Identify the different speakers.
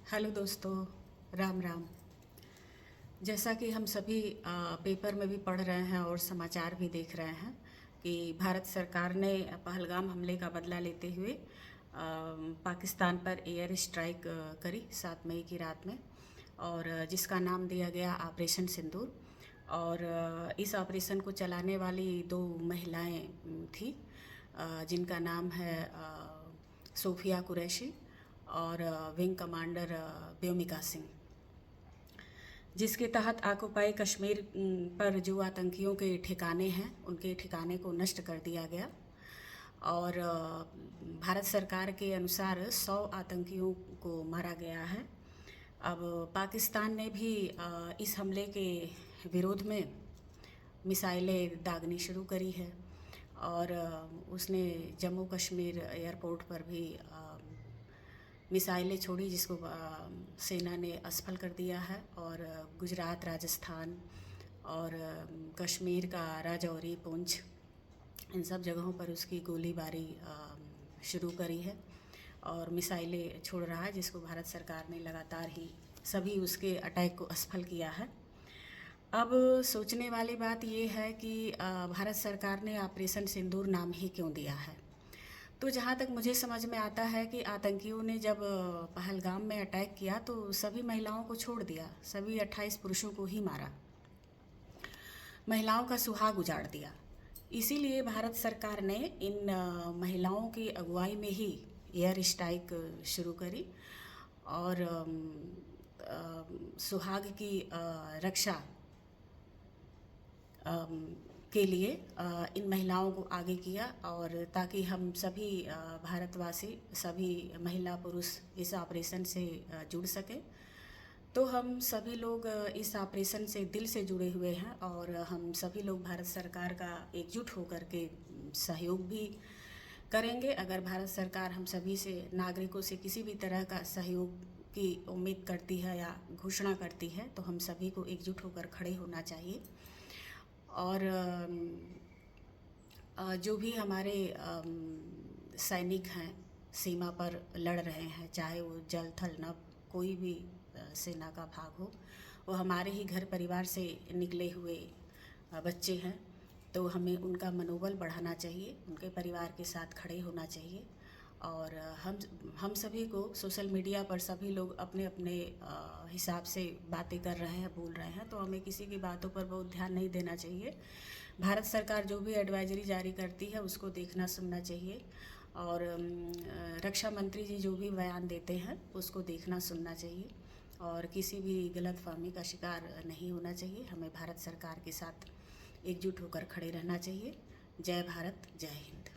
Speaker 1: Hello दोस्तों, राम राम। जैसा कि हम सभी पेपर में भी पढ़ रहे हैं और समाचार भी देख रहे हैं कि भारत सरकार ने पहलगाम हमले का बदला लेते हुए पाकिस्तान पर एयर स्ट्राइक करी 7 मई की रात में, और जिसका नाम दिया गया ऑपरेशन सिंदूर। और इस ऑपरेशन को चलाने वाली 2 महिलाएं थी, जिनका नाम है सोफिया कुरैशी और विंग कमांडर व्योमिका सिंह, जिसके तहत ऑक्युपाई कश्मीर पर जो आतंकियों के ठिकाने हैं उनके ठिकाने को नष्ट कर दिया गया। और भारत सरकार के अनुसार 100 आतंकियों को मारा गया है। अब पाकिस्तान ने भी इस हमले के विरोध में मिसाइलें दागनी शुरू करी है, और उसने जम्मू कश्मीर एयरपोर्ट पर भी मिसाइलें छोड़ी, जिसको सेना ने असफल कर दिया है। और गुजरात, राजस्थान और कश्मीर का राजौरी, पुंछ, इन सब जगहों पर उसकी गोलीबारी शुरू करी है और मिसाइलें छोड़ रहा है, जिसको भारत सरकार ने लगातार ही सभी उसके अटैक को असफल किया है। अब सोचने वाली बात ये है कि भारत सरकार ने ऑपरेशन सिंदूर नाम ही क्यों दिया है। तो जहाँ तक मुझे समझ में आता है कि आतंकियों ने जब पहलगाम में अटैक किया तो सभी महिलाओं को छोड़ दिया, सभी 28 पुरुषों को ही मारा, महिलाओं का सुहाग उजाड़ दिया। इसीलिए भारत सरकार ने इन महिलाओं की अगुवाई में ही एयर स्ट्राइक शुरू करी और सुहाग की रक्षा के लिए इन महिलाओं को आगे किया, और ताकि हम सभी भारतवासी, सभी महिला पुरुष इस ऑपरेशन से जुड़ सकें। तो हम सभी लोग इस ऑपरेशन से दिल से जुड़े हुए हैं, और हम सभी लोग भारत सरकार का एकजुट होकर के सहयोग भी करेंगे। अगर भारत सरकार हम सभी से, नागरिकों से किसी भी तरह का सहयोग की उम्मीद करती है या घोषणा करती है, तो हम सभी को एकजुट होकर खड़े होना चाहिए। और जो भी हमारे सैनिक हैं, सीमा पर लड़ रहे हैं, चाहे वो जल थल नभ कोई भी सेना का भाग हो, वो हमारे ही घर परिवार से निकले हुए बच्चे हैं। तो हमें उनका मनोबल बढ़ाना चाहिए, उनके परिवार के साथ खड़े होना चाहिए। और हम सभी को सोशल मीडिया पर सभी लोग अपने अपने हिसाब से बातें कर रहे हैं, बोल रहे हैं, तो हमें किसी की बातों पर बहुत ध्यान नहीं देना चाहिए। भारत सरकार जो भी एडवाइजरी जारी करती है उसको देखना सुनना चाहिए, और रक्षा मंत्री जी जो भी बयान देते हैं उसको देखना सुनना चाहिए, और किसी भी गलतफहमी का शिकार नहीं होना चाहिए। हमें भारत सरकार के साथ एकजुट होकर खड़े रहना चाहिए। जय भारत, जय हिंद।